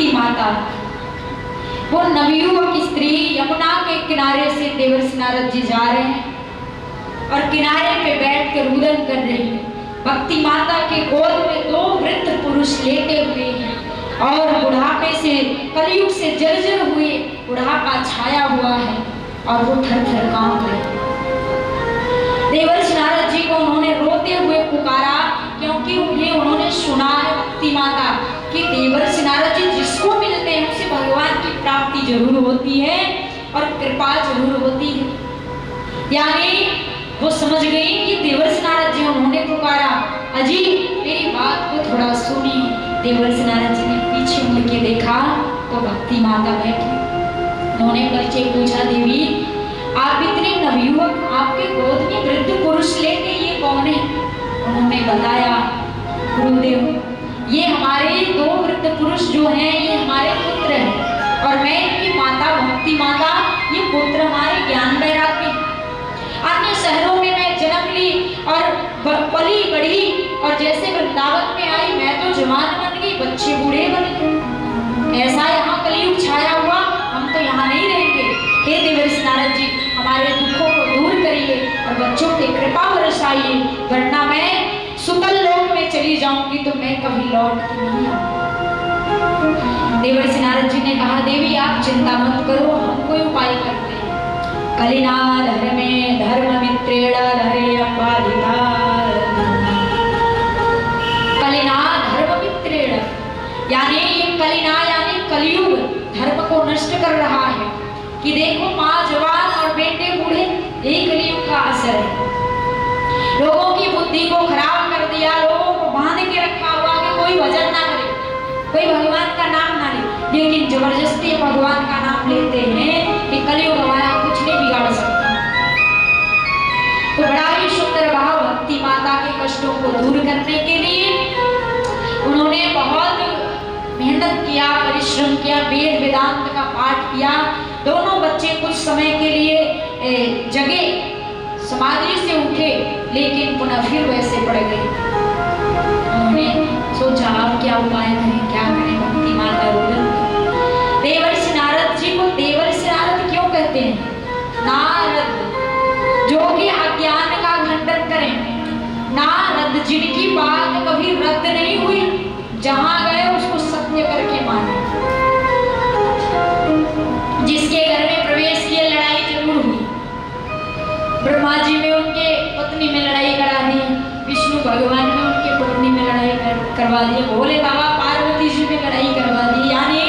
भक्ति माता वो नवयुवक स्त्री यमुना के किनारे से देवर्षि नारद जी जा रहे हैं और किनारे पे बैठकर रुदन कर रही है। भक्ति माता के गोद में दो वृद्ध पुरुष लेटे हुए हैं और बुढ़ापे से कलयुग से जर्जर हुए बुढ़ापा छाया हुआ है और वो थर थर कांप रहे हैं। देवर्षि नारद जी को उन्होंने रोते हुए पुकारा क्योंकि उन्होंने सुना है भक्ति माता कि देवर्षि नारद जी जिसको मिलते हैं उसे भगवान की प्राप्ति जरूर होती है और कृपा जरूर होती है। यानी वो समझ गई कि देवर्षि नारद जी उन्होंने पुकारा, अजी मेरी बात को थोड़ा सुनिए। देवर्षि नारद जी ने पीछे मुड़ के देखा तो भक्ति माता बैठी। उन्होंने परिचय पूछा, देवी आप इतने नवयुवक, आपके गोद में वृद्ध पुरुष लेके ये कौन है? उन्होंने बताया, गुरुदेव ये हमारे दो वृद्ध पुरुष जो हैं ये हमारे पुत्र हैं और मैं इनकी माता भक्ति माता। ये पुत्र हमारे ज्ञान वैराग्य। अन्य शहरों में मैं जन्म ली और पली बढ़ी और जैसे वृंदावन में आई मैं तो जवान बन गई, बच्चे बूढ़े बन गए। ऐसा यहाँ कलयुग छाया हुआ, हम तो यहाँ नहीं रहेंगे। हे देवर्षि नारद जी हमारे दुखों को दूर करिए और बच्चों की कृपा बरसाइए, वरना मैं सुतल लोक में चली जाऊंगी तो मैं कभी लौट के नहीं आऊंगी। देवर्षि नारद जी ने कहा, देवी आप चिंता मत करो, हम कोई उपाय करते हैं। कलिना धर्मे धर्म मित्रेण धरे अपाधिका। कलिना धर्म मित्रेण यानी ये कलिना यानी कलयुग धर्म को नष्ट कर रहा है कि देखो माँ जवान और बेटे बूढ़े, यही कलयुग का असर है। लोगों की बुद्धि को खराब कर दिया, लोगों को बांध के रखा हुआ कि कोई भजन ना करे, कोई भगवान का नाम ना ले, लेकिन जबरदस्ती भगवान का नाम लेते हैं कि कलयुग हमारा कुछ नहीं बिगाड़ सकता। तो बड़ा ही सुंदर भाव भक्ति माता के कष्टों को दूर करने के लिए उन्होंने बहुत मेहनत किया, परिश्रम किया, वेद वेदांत का पाठ किया। दोनों बच्चे कुछ समय के लिए जगे, समाधि से उठे, लेकिन पुनः फिर वैसे पड़ गए। उन्होंने सोचा अब क्या उपाय करें, क्या करें। भक्ति माता रुदन। देवर्षि नारद जी को देवर्षि नारद क्यों कहते हैं? नारद जो कि अज्ञान का खंडन करें, नारद जिनकी बात कभी रद्द नहीं हुई, जहां गए उसको सत्य करके माने। जिसके घर में प्रवेश किए लड़ाई जरूर हुई। ब्रह्मा जी में उनके पत्नी में लड़ाई करा दी, विष्णु भगवान में उनके पत्नी में लड़ाई करवा दी, भोले बाबा पार्वती जी में लड़ाई करवा दी। यानी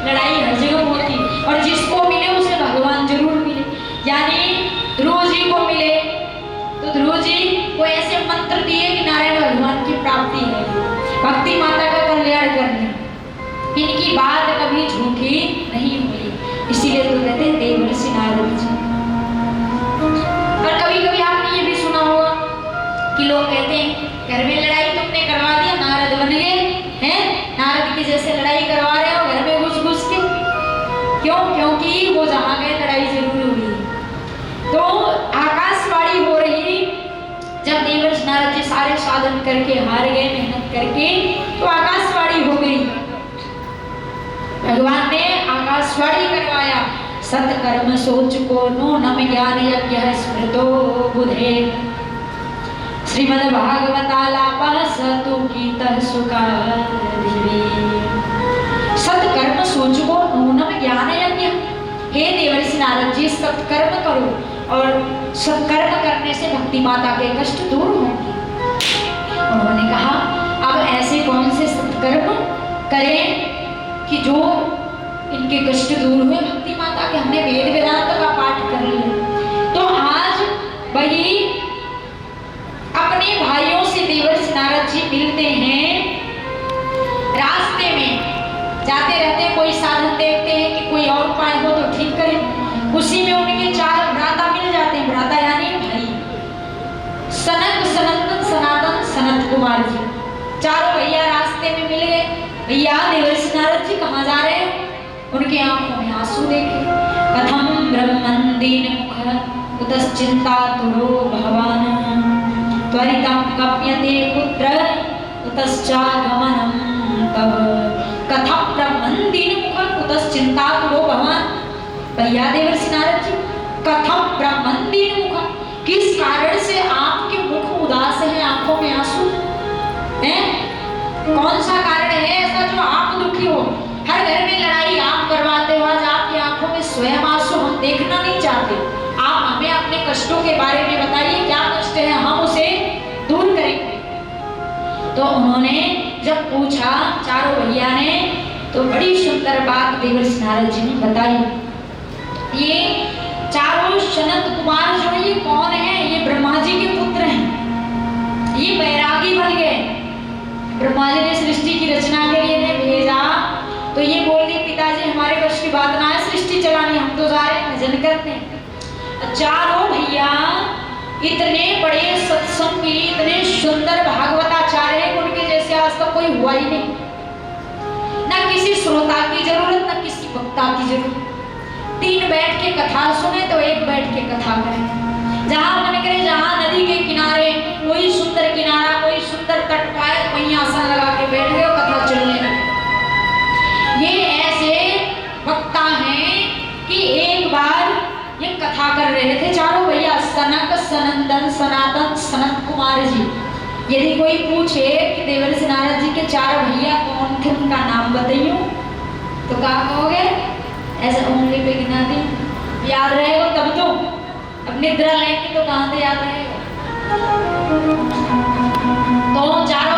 लड़ाई हर जगह होती और जिसको मिले उसे भगवान जरूर मिले। यानी ध्रुव जी को मिले तो ध्रुव जी को ऐसे मंत्र दिए कि नारायण भगवान की प्राप्ति है, भक्ति माता का कल्याण करने। इनकी बात कभी झूठी नहीं हुई, इसीलिए तो कहते हैं देवर्षि नारद जी। और कभी कभी आपने ये भी सुना होगा कि लोग कहते हैं घर में लड़ाई तुमने करवा दिया, नारद बन गए हैं, नारद की जैसे लड़ाई करवा रहे हो घर में घुस घुस के। क्यों? क्योंकि वो जहाँ गए लड़ाई जरूर हुई। तो आकाशवाणी हो रही, जब देवर्षि नारद जी सारे साधन करके हार गए, मेहनत करके, तो आकाशवाणी हो गई। भगवान ने आकाशवाणी करवाया, सत्कर्म सोच को नूनम ज्ञान यज्ञ स्मृतो बुधे श्रीमद् भागवतालापः सतु कीर्तन सुखादिवी। सत्कर्म सोच को नूनम ज्ञान यज्ञ। हे देवर्षि नारद जी सत्कर्म करो और सत्कर्म करने से भक्ति माता के कष्ट दूर होंगे। उन्होंने कहा अब ऐसे कौन से सत्कर्म करें कि जो इनके कष्ट दूर हुए भक्ति माता के। हमने वेद वेदांत का पाठ कर लिया, तो आज वही अपने भाइयों से देवर्षि नारद जी मिलते हैं। रास्ते में जाते रहते कोई साधन देखते हैं कि कोई और उपाय हो तो ठीक करें। उसी में उनके चार भ्राता मिल जाते हैं। भ्राता यानी भाई, सनक सनंदन सनातन सनत कुमार जी, चारों भैया रास्ते में मिल गए। भैया देवर्षि नारद जी कहाँ जा रहे हैं? उनके आंखों में आंसू देखे। कथम ब्रह्मन् दीन मुख उतश्चिंता तुरो भवान त्वरितं कप्यते पुत्र उतश्चागमनं तव। कथम ब्रह्मन् तस् चिंता तो भगवान भैया देवर्षि नारद जी, कथम ब्रह्मंदीन मुख, किस कारण से आपके मुख उदास है, आंखों में आंसू हैं? कौन सा कारण है ऐसा जो आप दुखी हो? हर घर में लड़ाई आप करवाते हो, आज आपकी आंखों में स्वयं आंसू हम देखना नहीं चाहते। आप हमें अपने कष्टों के बारे में बताइए, क्या कष्ट है, हम उसे दूर करेंगे। तो उन्होंने जब पूछा चारों भैया ने, तो बड़ी सुंदर बात देवर्षि नारद जी ने बताई। ये चारों सनत कुमार जो है ये कौन है? ये ब्रह्मा जी के पुत्र हैं, ये बैरागी बन गए। ब्रह्मा जी ने सृष्टि की रचना के लिए इन्हें भेजा, तो ये बोल दिए पिताजी हमारे वश की बात ना है सृष्टि चलानी, हम तो जा रहे हैं भजन करते हैं। चारों भैया इतने बड़े सत्संगी, इतने सुंदर भागवताचार्य, उनके जैसे आज तक कोई हुआ ही नहीं। ना किसी श्रोता की जरूरत, ना किसी वक्ता की जरूरत। तीन बैठ के कथा सुने तो एक बैठ के कथा करें। जहां मन करे, जहां नदी के किनारे कोई सुंदर किनारा, कोई सुंदर तट पाए, वहीं आसन लगा के बैठ गए और कथा चलने लगे। ये ऐसे वक्ता हैं कि एक बार ये कथा कर रहे थे चारों भैया, सनक सनंदन सनातन सनत कुमार जी। यदि कोई पूछे कि देवर्षि नारद जी के चार भैया कौन थे, उनका नाम बताइयो, तो क्या कहोगे? ऐसे उंगली पे गिना दी, याद रहेगा तब तो, अब निद्रा लेंगे तो कहां से याद रहेगा। तो चारों